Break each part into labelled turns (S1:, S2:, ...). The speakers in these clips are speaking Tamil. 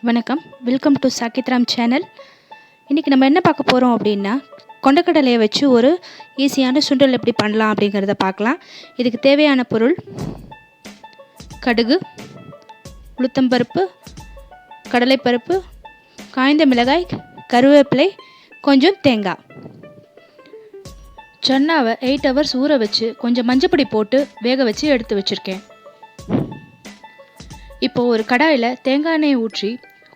S1: வணக்கம், வெல்கம் டு Sakethram சேனல். இன்றைக்கி நம்ம என்ன பார்க்க போகிறோம் அப்படின்னா, கொண்டக்கடலையை வச்சு ஒரு ஈஸியான சுண்டல் எப்படி பண்ணலாம் அப்படிங்கிறத பார்க்கலாம். இதுக்கு தேவையான பொருள்: கடுகு, உளுத்தம்பருப்பு, கடலைப்பருப்பு, காய்ந்த மிளகாய், கருவேப்பிலை, கொஞ்சம் தேங்காய். சன்னாவை 8 hours ஊற வச்சு கொஞ்சம் மஞ்சப்பொடி போட்டு வேக வச்சு எடுத்து வச்சுருக்கேன். இப்போது ஒரு கடாயில் தேங்காய் எண்ணெயை ஊற்றி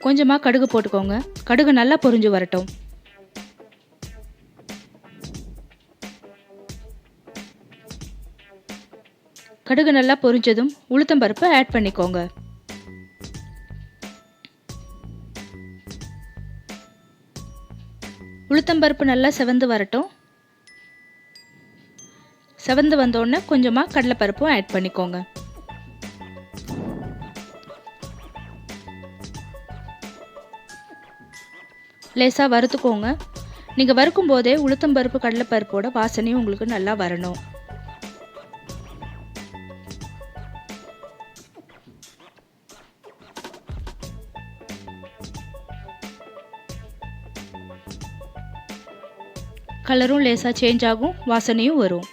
S1: கொஞ்சமாக கடுகு போட்டுக்கோங்க. கடுகு நல்லா பொரிஞ்சு வரட்டும். கடுகு நல்லா பொரிஞ்சதும் உளுத்தம்பருப்பு ஆட் பண்ணிக்கோங்க. உளுத்தம்பருப்பு நல்லா செவந்து வரட்டும். செவந்து வந்தோடனே கொஞ்சமாக கடலைப்பருப்பும் ஆட் பண்ணிக்கோங்க. லேசாக வறுத்துக்கோங்க. நீங்கள் வறுக்கும் போதே உளுத்தம்பருப்பு கடலைப்பருப்போட வாசனையும் உங்களுக்கு நல்லா வரணும். கலரும் லேசாக சேஞ்ச் ஆகும், வாசனையும் வரும்.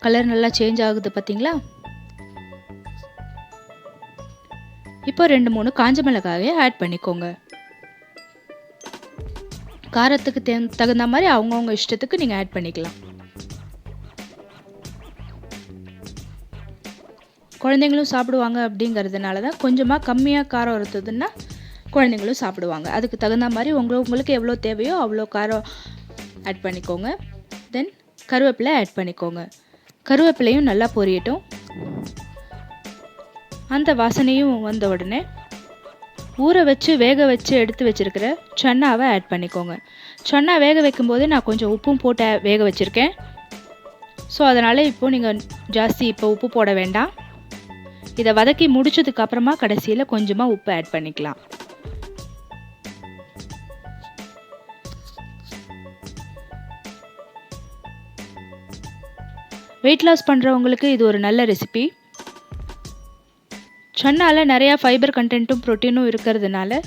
S1: கலர் நல்லா சேஞ்ச் ஆகுது பார்த்தீங்களா? இப்போ 2-3 காஞ்ச மிளகாயை ஆட் பண்ணிக்கோங்க. காரத்துக்கு தகுந்த மாதிரி அவங்கவுங்க இஷ்டத்துக்கு நீங்கள் ஆட் பண்ணிக்கலாம். குழந்தைங்களும் சாப்பிடுவாங்க அப்படிங்கிறதுனால தான் கொஞ்சமாக கம்மியாக காரம் இருந்ததுன்னா குழந்தைங்களும் சாப்பிடுவாங்க. அதுக்கு தகுந்த மாதிரி உங்களுக்கு எவ்வளோ தேவையோ அவ்வளோ காரம் ஆட் பண்ணிக்கோங்க. தென் கருவேப்பிலை ஆட் பண்ணிக்கோங்க. கருவேப்பிலையும் நல்லா பொரியட்டும். அந்த வாசனையும் வந்த உடனே ஊற வச்சு வேக வச்சு எடுத்து வச்சுருக்கிற சன்னாவை ஆட் பண்ணிக்கோங்க. சன்னா வேக வைக்கும்போது நான் கொஞ்சம் உப்பும் போட்டு வேக வச்சுருக்கேன். ஸோ அதனால் இப்போது நீங்கள் ஜாஸ்தி உப்பு போட வேண்டாம். இதை வதக்கி முடிச்சதுக்கப்புறமா கடைசியில் கொஞ்சமாக உப்பு ஆட் பண்ணிக்கலாம். வெயிட் லாஸ் பண்ணுறவங்களுக்கு இது ஒரு நல்ல ரெசிபி. சன்னாவில் நிறையா ஃபைபர் கண்டென்ட்டும் ப்ரோட்டீனும் இருக்கிறதுனால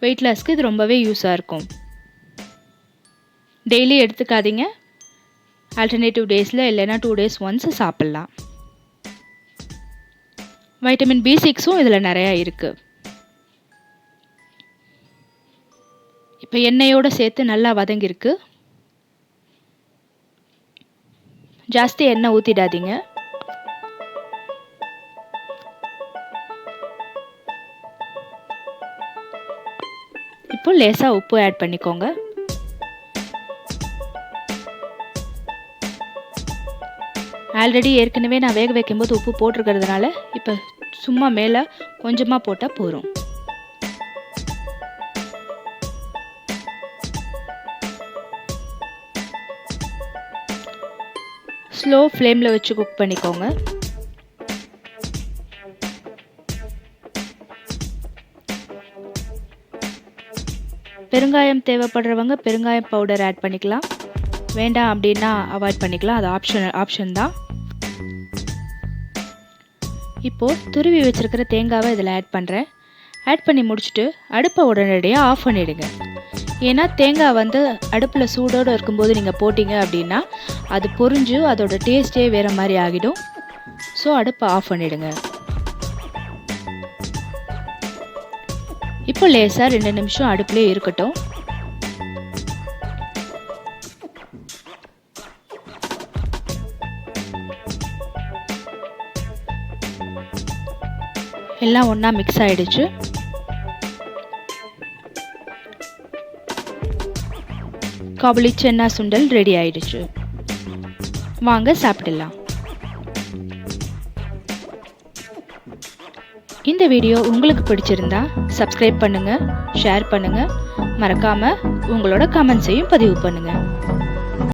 S1: வெயிட் லாஸ்க்கு இது ரொம்பவே யூஸாக இருக்கும். டெய்லி எடுத்துக்காதீங்க, ஆல்டர்னேட்டிவ் டேஸில் இல்லைன்னா 2 days ஒன்ஸ் சாப்பிட்லாம். வைட்டமின் B6ம் இதில் நிறையா இருக்குது. இப்போ எண்ணெயோடு சேர்த்து நல்லா வதங்கியிருக்கு. ஜாஸ்தி எண்ணெய் ஊற்றிடாதீங்க. இப்போ லேசாக உப்பு ஆட் பண்ணிக்கோங்க. ஆல்ரெடி ஏற்கனவே நான் வேக வைக்கும்போது உப்பு போட்டிருக்கிறதுனால இப்போ சும்மா மேலே கொஞ்சமாக போட்டால் போதும். ஸ்லோ ஃப்ளேமில் வச்சு குக் பண்ணிக்கோங்க. பெருங்காயம் தேவைப்படுறவங்க பெருங்காயம் பவுடர் ஆட் பண்ணிக்கலாம். வேண்டாம் அப்படின்னா அவாய்ட் பண்ணிக்கலாம், அது ஆப்ஷன் தான். இப்போது துருவி வச்சுருக்கிற தேங்காவை இதில் ஆட் பண்ணுறேன். ஆட் பண்ணி முடிச்சுட்டு அடுப்பை உடனடியாக ஆஃப் பண்ணிவிடுங்க. ஏன்னா தேங்காய் அடுப்பில் சூடோடு இருக்கும்போது நீங்கள் போட்டிங்க அப்படின்னா அது பொரிஞ்சு அதோட டேஸ்ட்டே வேறு மாதிரி ஆகிடும். ஸோ அடுப்பை ஆஃப் பண்ணிவிடுங்க. இப்போ லேசாக 2 நிமிஷம் அடுப்புலேயே இருக்கட்டும். எல்லாம் ஒன்றா மிக்ஸ் ஆகிடுச்சு. காபுலி சன்னா சுண்டல் ரெடி ஆயிடுச்சு. வாங்க சாப்பிடலாம். இந்த வீடியோ உங்களுக்கு பிடிச்சிருந்தா சப்ஸ்கிரைப் பண்ணுங்கள், ஷேர் பண்ணுங்கள், மறக்காமல் உங்களோட கமெண்ட்ஸையும் பதிவு பண்ணுங்கள்.